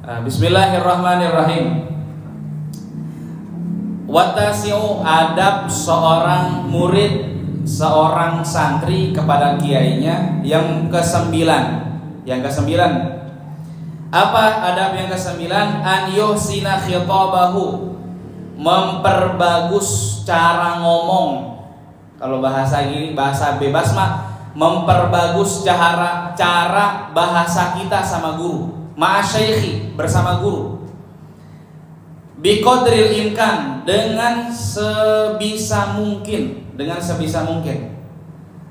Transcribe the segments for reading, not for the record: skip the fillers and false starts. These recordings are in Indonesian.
Bismillahirrahmanirrahim. Watasi'u, adab seorang murid, seorang santri kepada kiainya. Yang kesembilan. Apa adab yang kesembilan? An yuhsina khitabahu, memperbagus cara ngomong. Kalau bahasa gini, bahasa bebas mah, memperbagus cara bahasa kita sama guru. Ma'asyaikhi, bersama guru. Biqadril imkan, dengan sebisa mungkin.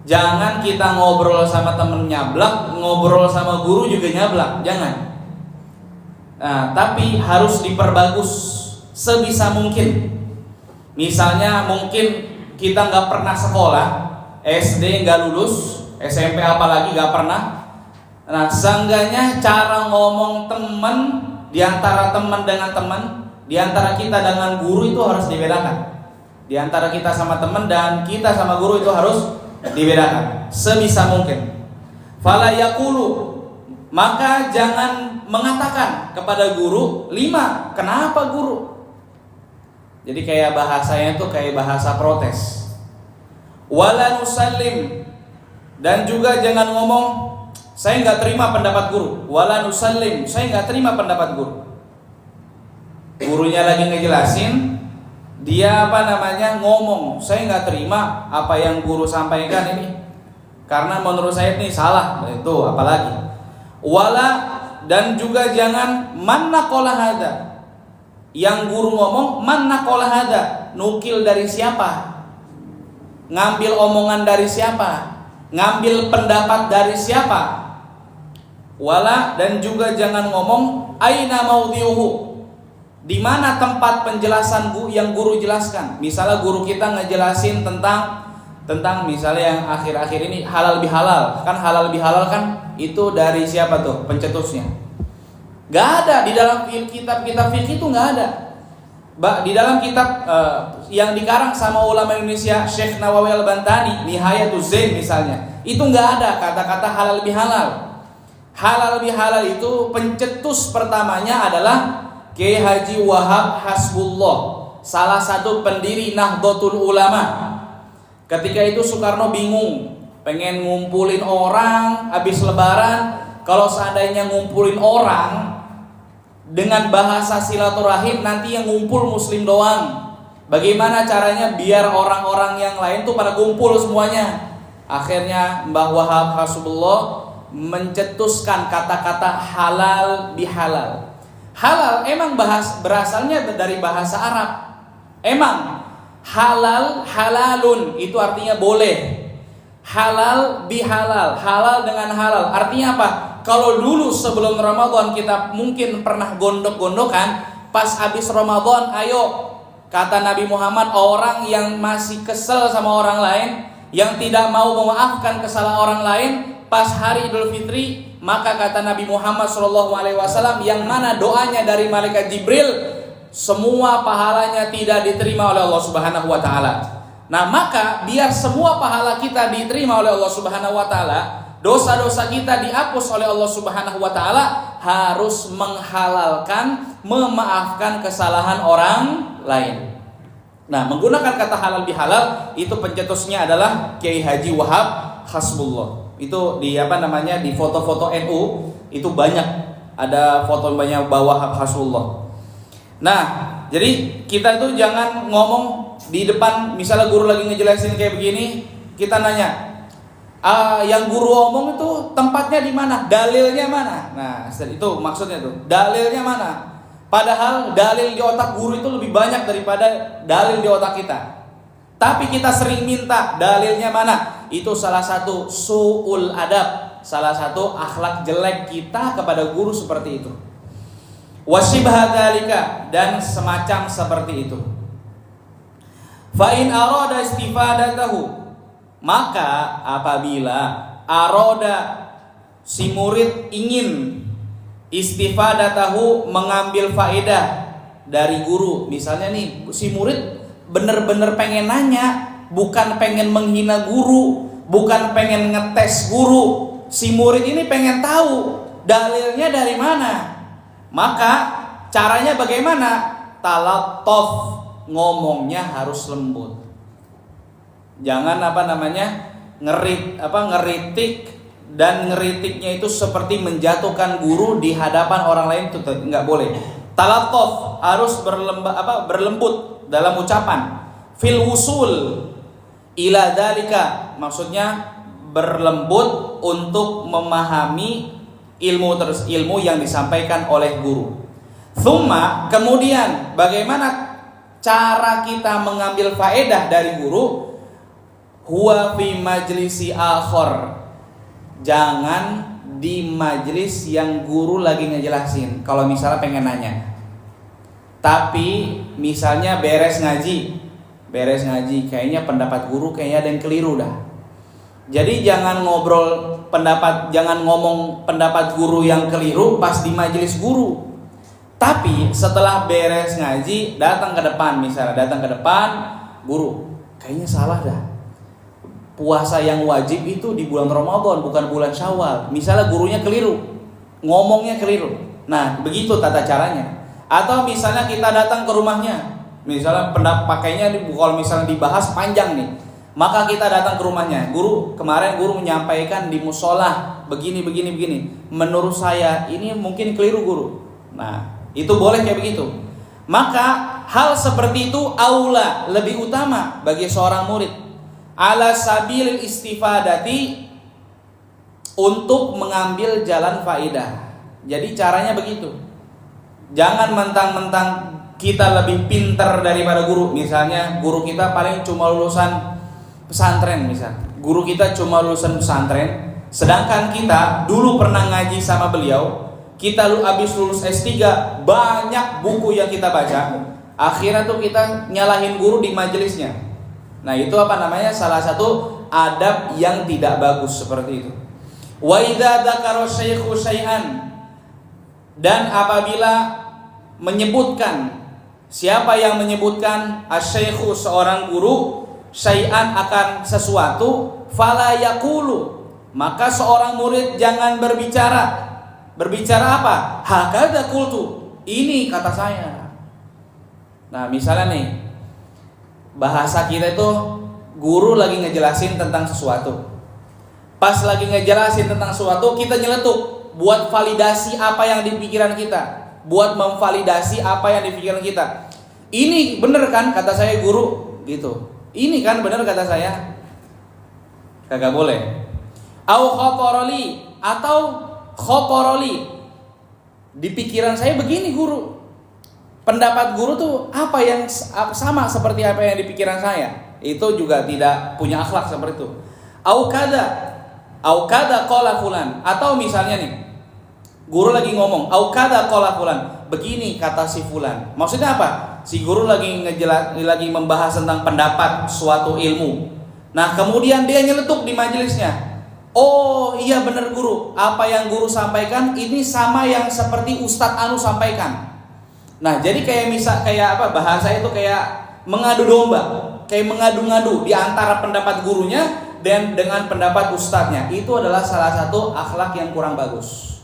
Jangan kita ngobrol sama temen nyablak, ngobrol sama guru juga nyablak, jangan. Nah, tapi harus diperbagus sebisa mungkin. Misalnya mungkin kita nggak pernah sekolah, SD nggak lulus, SMP apalagi nggak pernah. Nah, seenggaknya cara ngomong teman, diantara teman dengan teman, diantara kita dengan guru itu harus dibedakan. Diantara kita sama teman dan kita sama guru itu harus dibedakan sebisa mungkin. Fala yaqulu, maka jangan mengatakan kepada guru, 5, kenapa guru? Jadi kayak bahasanya itu kayak bahasa protes. Wala nusallim, dan juga jangan ngomong saya nggak terima pendapat guru. Wala nusallim, saya nggak terima pendapat guru. Gurunya lagi ngejelasin, dia ngomong, saya nggak terima apa yang guru sampaikan ini, karena menurut saya ini salah. Itu apalagi. Wala, dan juga jangan manna qala hada, yang guru ngomong manna qala hada, nukil dari siapa, ngambil omongan dari siapa, ngambil pendapat dari siapa. Wala, dan juga jangan ngomong aina maudhi'uhu, di mana tempat penjelasan yang guru jelaskan. Misalnya guru kita ngejelasin tentang misalnya yang akhir-akhir ini halal bihalal. Kan halal bihalal kan itu dari siapa tuh pencetusnya? Gak ada di dalam kitab-kitab fikih itu, gak ada. Di dalam kitab yang dikarang sama ulama Indonesia, Syekh Nawawi Al-Bantani, Nihayatuz Zain misalnya, itu gak ada kata-kata halal bihalal. Halal bihalal itu pencetus pertamanya adalah Kiai Haji Wahab Hasbullah, salah satu pendiri Nahdlatul Ulama. Ketika itu Soekarno bingung, pengen ngumpulin orang habis lebaran. Kalau seandainya ngumpulin orang dengan bahasa silaturahim, nanti yang ngumpul muslim doang. Bagaimana caranya biar orang-orang yang lain tuh pada kumpul semuanya? Akhirnya Mbah Wahab Hasbullah mencetuskan kata-kata halal bihalal. Halal emang berasalnya dari bahasa Arab. Emang halal, halalun itu artinya boleh. Halal bihalal, halal dengan halal. Artinya apa? Kalau dulu sebelum Ramadan kita mungkin pernah gondok-gondokan, pas habis Ramadan, ayo, kata Nabi Muhammad, orang yang masih kesel sama orang lain, yang tidak mau memaafkan kesalahan orang lain, pas hari Idul Fitri, maka kata Nabi Muhammad SAW, yang mana doanya dari malaikat Jibril, semua pahalanya tidak diterima oleh Allah Subhanahu wa Ta'ala. Nah, maka biar semua pahala kita diterima oleh Allah Subhanahu wa Ta'ala, dosa-dosa kita dihapus oleh Allah Subhanahu wa Ta'ala, harus menghalalkan, memaafkan kesalahan orang lain. Nah, menggunakan kata halal bihalal itu pencetusnya adalah Kiai Haji Wahab Hasbullah. Itu di di foto-foto NU itu banyak ada foto banyak bawah Hasbullah. Nah, jadi kita itu jangan ngomong di depan, misalnya guru lagi ngejelasin kayak begini, kita nanya, yang guru omong itu tempatnya di mana? Dalilnya mana? Nah, itu maksudnya tuh, dalilnya mana? Padahal dalil di otak guru itu lebih banyak daripada dalil di otak kita. Tapi kita sering minta dalilnya mana? Itu salah satu su'ul adab, salah satu akhlak jelek kita kepada guru seperti itu. Wasibha dzalika, dan semacam seperti itu. Fa in arada istifadatahu, maka apabila arada si murid ingin istifadatahu, mengambil faedah dari guru. Misalnya nih, si murid bener-bener pengen nanya, bukan pengen menghina guru, bukan pengen ngetes guru. Si murid ini pengen tahu dalilnya dari mana. Maka caranya bagaimana? Talattof, ngomongnya harus lembut. Jangan ngeritik, dan ngeritiknya itu seperti menjatuhkan guru di hadapan orang lain, itu nggak boleh. Talattof, harus berlembut dalam ucapan. Fil wusul ila dzalika, maksudnya berlembut untuk memahami ilmu yang disampaikan oleh guru. Tsumma, kemudian bagaimana cara kita mengambil faedah dari guru? Huwa fi majlisi akhar, jangan di majlis yang guru lagi ngejelasin. Kalau misalnya pengen nanya, tapi misalnya beres ngaji, kayaknya pendapat guru kayaknya ada yang keliru dah. Jadi jangan ngomong pendapat guru yang keliru pas di majelis guru. Tapi setelah beres ngaji datang ke depan, guru, kayaknya salah dah. Puasa yang wajib itu di bulan Ramadan, bukan bulan Syawal. Misalnya gurunya keliru, ngomongnya keliru. Nah, begitu tata caranya. Atau misalnya kita datang ke rumahnya, misalnya pakainya kalau misalnya dibahas panjang nih, maka kita datang ke rumahnya. Guru, kemarin guru menyampaikan di musola begini. Menurut saya ini mungkin keliru guru. Nah, itu boleh kayak begitu. Maka hal seperti itu aula, lebih utama bagi seorang murid, ala sabilil istifadati, untuk mengambil jalan faidah. Jadi caranya begitu. Jangan mentang-mentang kita lebih pintar daripada guru. Misalnya guru kita paling cuma lulusan pesantren, guru kita cuma lulusan pesantren, sedangkan kita dulu pernah ngaji sama beliau, kita habis lulus S3, banyak buku yang kita baca, akhirnya tuh kita nyalahin guru di majelisnya. Nah, itu salah satu adab yang tidak bagus seperti itu. Wa idza dzakara syaikhu syai'an, dan apabila menyebutkan, siapa yang menyebutkan asy-syaikhu, seorang guru, syai'an, akan sesuatu, fala yaqulu, maka seorang murid jangan berbicara. Berbicara apa? Hakadza qultu, ini kata saya. Nah, misalnya nih, bahasa kita itu guru lagi ngejelasin tentang sesuatu. Pas lagi ngejelasin tentang sesuatu, kita nyeletuk buat validasi apa yang di pikiran kita, buat memvalidasi apa yang di pikiran kita. Ini bener kan kata saya guru, gitu. Ini kan bener kata saya. Kagak boleh. Au khataroli, atau khataroli, di pikiran saya begini guru. Pendapat guru tuh apa yang sama seperti apa yang di pikiran saya. Itu juga tidak punya akhlak seperti itu. Au kada qala fulan, atau misalnya nih, guru lagi ngomong, au kada qala fulan, begini kata si fulan. Maksudnya apa? Si guru lagi membahas tentang pendapat suatu ilmu. Nah, kemudian dia nyeletuk di majelisnya. Oh iya benar guru, apa yang guru sampaikan ini sama yang seperti Ustadz Anu sampaikan. Nah, jadi bahasa itu kayak mengadu domba, kayak mengadu-ngadu di antara pendapat gurunya dan dengan pendapat ustadznya. Itu adalah salah satu akhlak yang kurang bagus.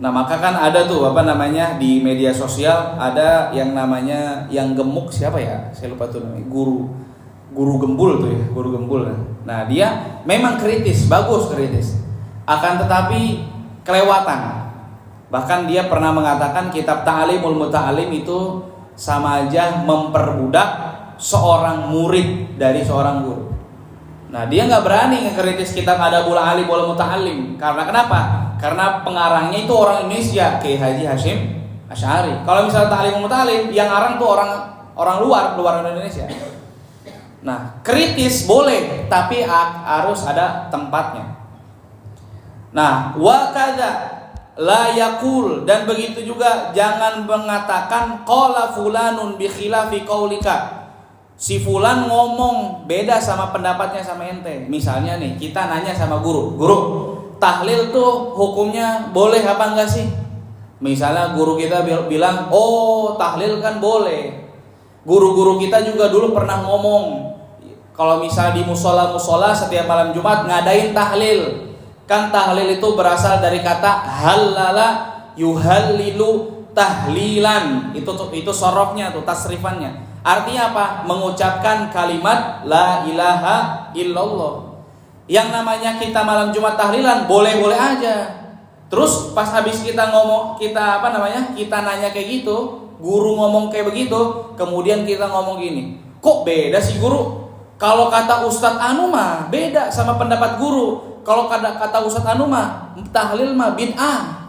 Nah, maka kan ada tuh di media sosial ada yang namanya yang gemuk, siapa ya? Saya lupa tuh namanya. Guru gembul tuh ya, guru gembul. Nah, dia memang kritis, bagus kritis. Akan tetapi kelewatan. Bahkan dia pernah mengatakan kitab Ta'limul Muta'allim itu sama aja memperbudak seorang murid dari seorang guru. Nah, dia nggak berani ngekritis kitab Adabul Alim wal Muta'allim. Karena kenapa? Karena pengarangnya itu orang Indonesia, Kiai Haji Hasyim Asy'ari. Kalau misalnya Ta'limul Muta'allim, yang ngarang tuh orang luar Indonesia. Nah, kritis boleh, tapi harus ada tempatnya. Nah, wa kadza la yaqul, dan begitu juga jangan mengatakan qala fulanun bi khilafi qaulika. Si fulan ngomong beda sama pendapatnya sama ente. Misalnya nih, kita nanya sama guru, tahlil tuh hukumnya boleh apa enggak sih? Misalnya guru kita bilang, "Oh, tahlil kan boleh." Guru-guru kita juga dulu pernah ngomong, kalau misalnya di musola setiap malam Jumat ngadain tahlil. Kan tahlil itu berasal dari kata halala yuhallilu tahlilan. Itu sorofnya tuh, tasrifannya. Artinya apa? Mengucapkan kalimat la ilaha illallah. Yang namanya kita malam Jumat tahlilan boleh-boleh aja. Terus pas habis kita kita nanya kayak gitu, guru ngomong kayak begitu, kemudian kita ngomong gini, kok beda sih guru? Kalau kata Ustadz Anu mah beda sama pendapat guru. Kalau kata Ustadz Anu mah tahlil mah bid'ah.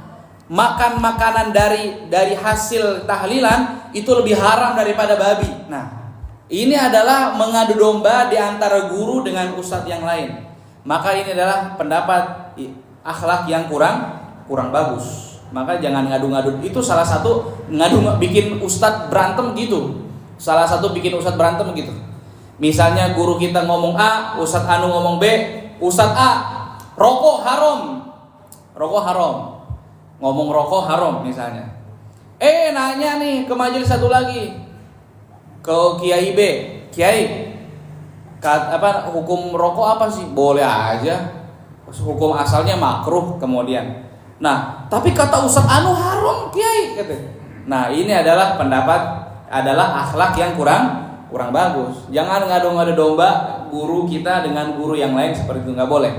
Makan makanan dari hasil tahlilan itu lebih haram daripada babi. Nah, ini adalah mengadu domba di antara guru dengan ustadz yang lain. Maka ini adalah pendapat akhlak yang kurang bagus. Maka jangan ngadu-ngadu. Itu salah satu bikin ustadz berantem gitu. Salah satu bikin ustadz berantem gitu. Misalnya guru kita ngomong A, ustadz Anu ngomong B. Ustadz A, rokok haram. Ngomong rokok haram misalnya. Nanya nih ke majelis satu lagi, ke Kiai B, Kiai, hukum rokok apa sih? Boleh aja. Hukum asalnya makruh kemudian. Nah, tapi kata Ustadz Anu haram, Kiai, kata. Nah, ini adalah akhlak yang kurang bagus. Jangan ngadu-ngadu domba guru kita dengan guru yang lain seperti itu, nggak boleh.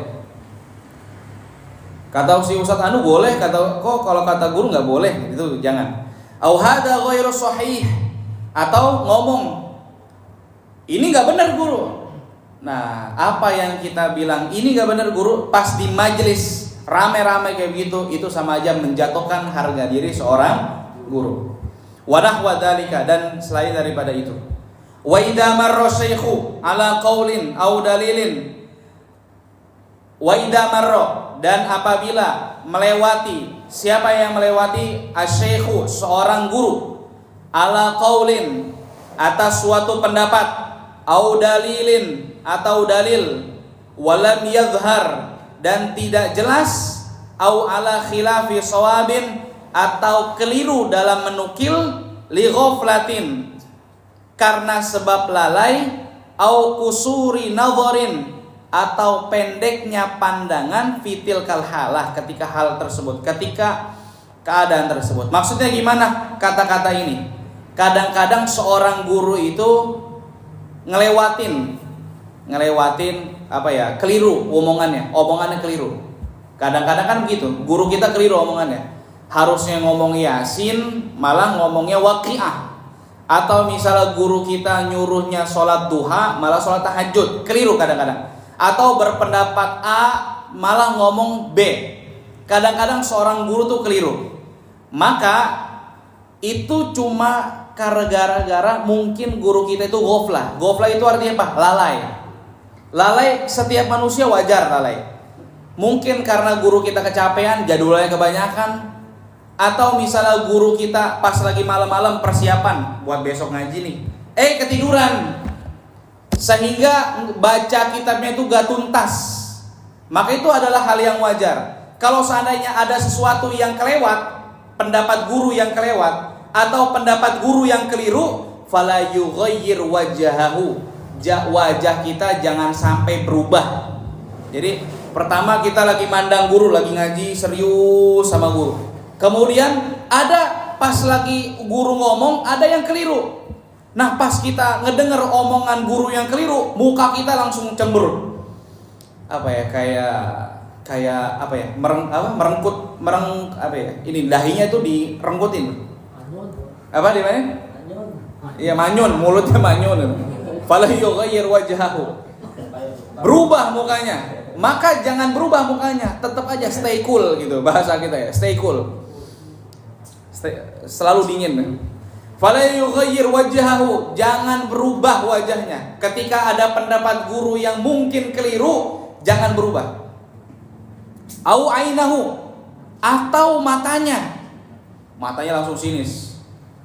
Kata si Ustadz Anu boleh, kalau kata guru nggak boleh, itu jangan. Au hadza ghairu sahih, atau ngomong ini nggak benar guru. Nah, apa yang kita bilang ini nggak benar guru, pas di majelis rame-rame kayak begitu, itu sama aja menjatuhkan harga diri seorang guru. Wadah wadalika, dan selain daripada itu. Wa idza marra syaikhu ala qaulin au dalilin. Wa idza marra, dan apabila melewati, siapa yang melewati asy-syaikhu, seorang guru, ala qaulin, atas suatu pendapat, au dalilin, atau dalil, walam yadhhar, dan tidak jelas, au ala khilafi shawabin, atau keliru dalam menukil, li ghaflatin, karena sebab lalai, au kusuri nadharin, atau pendeknya pandangan, fitil kalhalah, ketika hal tersebut, ketika keadaan tersebut. Maksudnya gimana kata-kata ini? Kadang-kadang seorang guru itu ngelewatin keliru omongannya keliru. Kadang-kadang kan begitu, guru kita keliru omongannya. Harusnya ngomong Yasin, malah ngomongnya Waqiah. Atau misalnya guru kita nyuruhnya sholat duha, malah sholat tahajud, keliru kadang-kadang. Atau berpendapat A, malah ngomong B. Kadang-kadang seorang guru tuh keliru. Maka itu cuma gara-gara mungkin guru kita itu ghaflah. Ghaflah itu artinya apa? Lalai, setiap manusia wajar lalai. Mungkin karena guru kita kecapean, jadwalnya kebanyakan. Atau misalnya guru kita pas lagi malam-malam persiapan buat besok ngaji nih, ketiduran, sehingga baca kitabnya itu gak tuntas. Maka itu adalah hal yang wajar. Kalau seandainya ada sesuatu yang kelewat, pendapat guru yang kelewat, atau pendapat guru yang keliru, fala yughayyir wajahahu, wajah kita jangan sampai berubah. Jadi pertama kita lagi mandang guru, lagi ngaji serius sama guru. Kemudian ada pas lagi guru ngomong, ada yang keliru. Nah, pas kita ngedenger omongan guru yang keliru, muka kita langsung cemberut. Ini dahinya itu direngkutin. Apa di mana? Iya, manyun, mulutnya manyun. Fala yughayyir wajhahu. Berubah mukanya. Maka jangan berubah mukanya, tetap aja stay cool gitu bahasa kita ya, stay cool. Selalu dingin. Fala yughayyir wajhahu, jangan berubah wajahnya. Ketika ada pendapat guru yang mungkin keliru, jangan berubah. Au ainahu, atau matanya langsung sinis.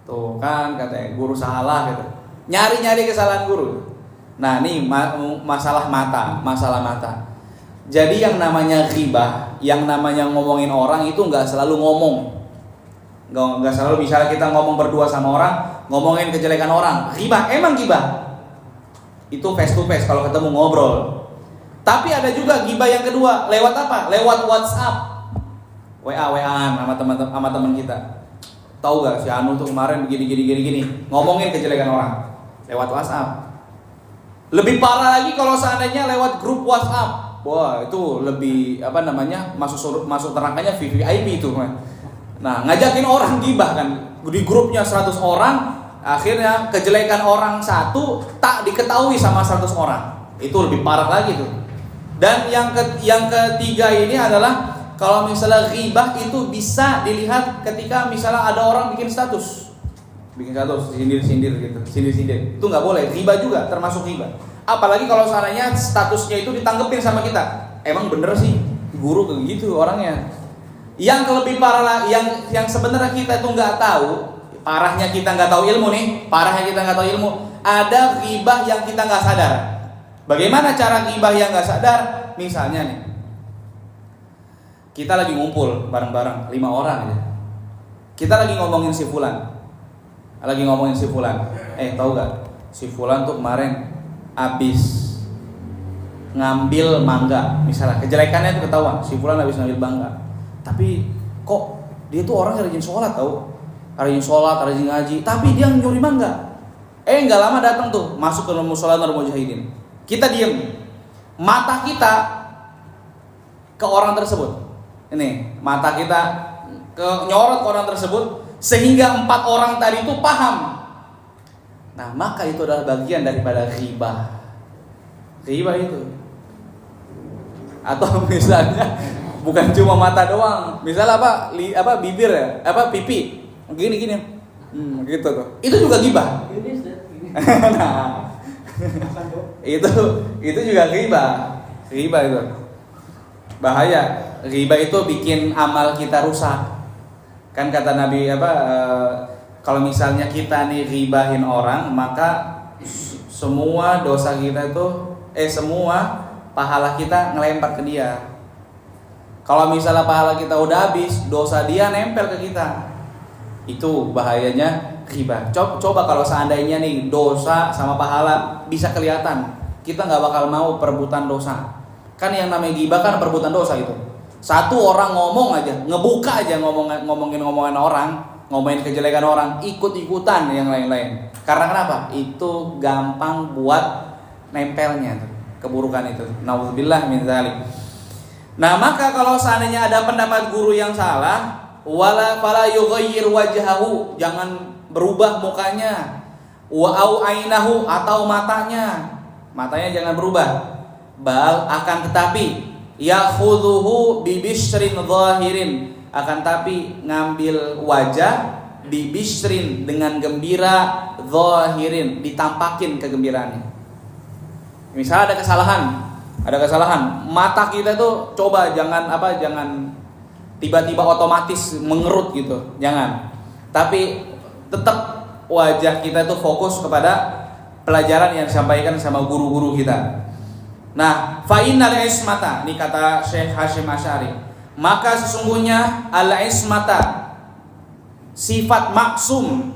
Tuh kan katanya guru salah gitu. Nyari-nyari kesalahan guru. Nah, ini masalah mata. Jadi yang namanya ghibah, yang namanya ngomongin orang itu enggak selalu ngomong. Enggak selalu, misalnya kita ngomong berdua sama orang, ngomongin kejelekan orang. Ghibah, emang ghibah. Itu face to face kalau ketemu ngobrol. Tapi ada juga ghibah yang kedua, lewat apa? Lewat WhatsApp. WA-WA-an sama teman kita. Tahu gak si Anu tuh kemarin begini, ngomongin kejelekan orang lewat WhatsApp. Lebih parah lagi kalau seandainya lewat grup WhatsApp. Wah, itu lebih masuk nerakanya VIP itu. Nah, ngajakin orang ghibah kan. Di grupnya 100 orang, akhirnya kejelekan orang satu tak diketahui sama 100 orang. Itu lebih parah lagi tuh. Dan yang ketiga ini adalah kalau misalnya ghibah itu bisa dilihat ketika misalnya ada orang bikin status sindir-sindir gitu, sindir-sindir. Itu nggak boleh. Ghibah juga termasuk ghibah. Apalagi kalau seandainya statusnya itu ditanggepin sama kita. Emang bener sih guru kayak gitu orangnya. Yang lebih parah, yang sebenarnya kita itu nggak tahu. Parahnya kita nggak tahu ilmu nih. Ada ghibah yang kita nggak sadar. Bagaimana cara ghibah yang nggak sadar? Misalnya nih, kita lagi ngumpul bareng-bareng 5 orang aja. Kita lagi ngomongin si Fulan. Tahu gak? Si Fulan tuh kemarin abis ngambil mangga. Misalnya kejelekannya itu ketahuan. Si Fulan abis ngambil mangga. Tapi kok dia tuh orang rajin sholat tau? Rajin ngaji. Tapi dia nyuri mangga. Nggak lama datang tuh masuk ke musola Nur Mujahidin. Kita diem. Mata kita ke orang tersebut. Ini mata kita nyorot ke orang tersebut sehingga 4 orang tadi itu paham. Nah, maka itu adalah bagian daripada ghibah. Ghibah itu. Atau misalnya bukan cuma mata doang. Misalnya bibir ya, pipi. Gini. Gitu tuh. Itu juga ghibah. Nah, itu juga ghibah. Ghibah itu bahaya. Ghibah itu bikin amal kita rusak. Kan kata Nabi kalau misalnya kita nih ghibahin orang, maka semua dosa kita itu semua pahala kita ngelempar ke dia. Kalau misalnya pahala kita udah habis, dosa dia nempel ke kita. Itu bahayanya ghibah. Coba kalau seandainya nih dosa sama pahala bisa kelihatan, kita nggak bakal mau perebutan dosa. Kan yang namanya ghibah kan perebutan dosa itu. Satu orang ngomong aja, ngebuka aja ngomongin orang, ngomongin kejelekan orang, ikut-ikutan yang lain-lain. Karena kenapa? Itu gampang buat nempelnya tuh, keburukan itu. Nauzubillah min dzalik. Nah, maka kalau seandainya ada pendapat guru yang salah, fala yughayyir wajhahu, jangan berubah mukanya. Wa au ainahu, atau matanya. Matanya jangan berubah. Bal akan tetapi yakhudhuhu bibishrin zahirin, akan tapi ngambil wajah bibishrin dengan gembira, zahirin ditampakin kegembiraannya. Misal ada kesalahan, mata kita tuh coba jangan tiba-tiba otomatis mengerut gitu, jangan. Tapi tetap wajah kita tuh fokus kepada pelajaran yang disampaikan sama guru-guru kita. Nah, fa'innal ismata, ini kata Syekh Hashim Asy'ari, maka sesungguhnya al-ismata, sifat maksum,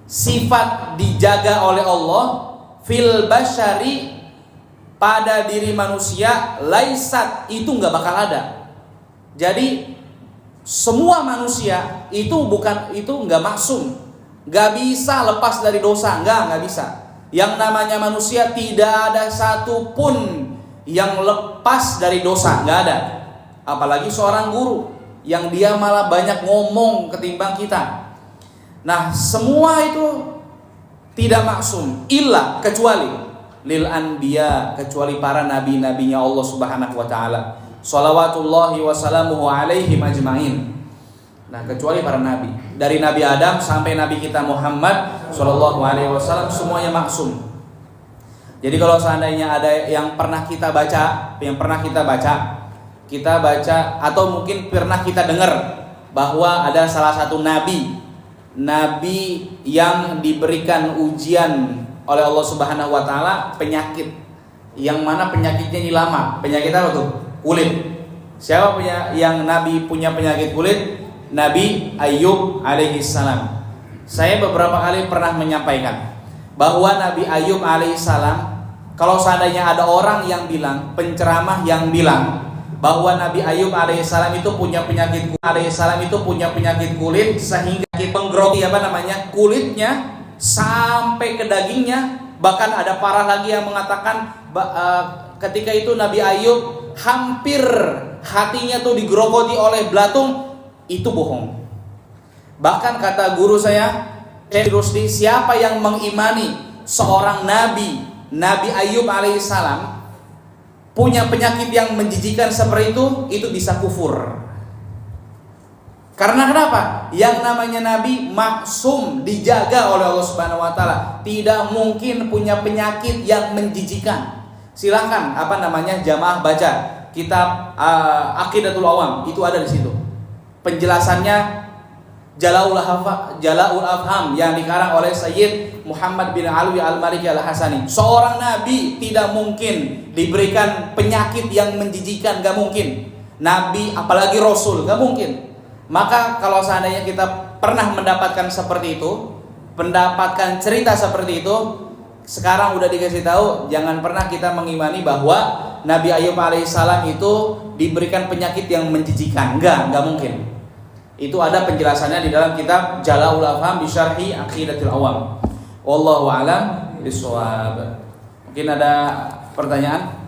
sifat dijaga oleh Allah, fil basyari, pada diri manusia, laisat, itu nggak bakal ada. Jadi semua manusia itu nggak maksum, nggak bisa lepas dari dosa, nggak bisa. Yang namanya manusia tidak ada satupun yang lepas dari dosa, nggak ada. Apalagi seorang guru yang dia malah banyak ngomong ketimbang kita. Nah, semua itu tidak maksum, illa, kecuali lil anbiya, kecuali para nabi-nabinya Allah Subhanahu wa taala. Shalawatullahi wassalamuhu alaihim ajmain. Nah, kecuali para nabi. Dari Nabi Adam sampai Nabi kita Muhammad sallallahu alaihi wasallam semuanya maksum. Jadi kalau seandainya ada yang pernah kita baca, atau mungkin pernah kita dengar bahwa ada salah satu nabi yang diberikan ujian oleh Allah Subhanahu wa taala penyakit, yang mana penyakitnya ini lama. Penyakit apa tuh? Kulit. Siapa yang nabi punya penyakit kulit? Nabi Ayub alaihissalam. Saya beberapa kali pernah menyampaikan bahwa Nabi Ayub alaihissalam Kalau seandainya ada orang yang bilang, penceramah yang bilang bahwa Nabi Ayub alaihissalam itu punya penyakit kulit sehingga menggeroti kulitnya sampai ke dagingnya, bahkan ada parah lagi yang mengatakan ketika itu Nabi Ayub hampir hatinya tuh digerogoti oleh belatung, itu bohong. Bahkan kata guru saya Rusdi, siapa yang mengimani seorang Nabi Ayub alaihissalam punya penyakit yang menjijikan seperti itu bisa kufur. Karena kenapa? Yang namanya Nabi maksum, dijaga oleh Allah Subhanahu wa taala, tidak mungkin punya penyakit yang menjijikan. Silahkan jamaah baca kitab Aqidatul Awam, itu ada di situ. Penjelasannya Jala'ul Afham yang dikarang oleh Sayyid Muhammad bin Alwi Al-Maliki Al-Hasani. Seorang nabi tidak mungkin diberikan penyakit yang menjijikan, gak mungkin. Nabi apalagi rasul, gak mungkin. Maka kalau seandainya kita pernah mendapatkan seperti itu, mendapatkan cerita seperti itu, sekarang udah dikasih tahu, jangan pernah kita mengimani bahwa Nabi Ayub alaihissalam itu diberikan penyakit yang menjijikan. Enggak mungkin. Itu ada penjelasannya di dalam kitab Jala'ul Afham bi Syarhi Aqidatul Awam. Wallahu a'lam bishawab. Mungkin ada pertanyaan?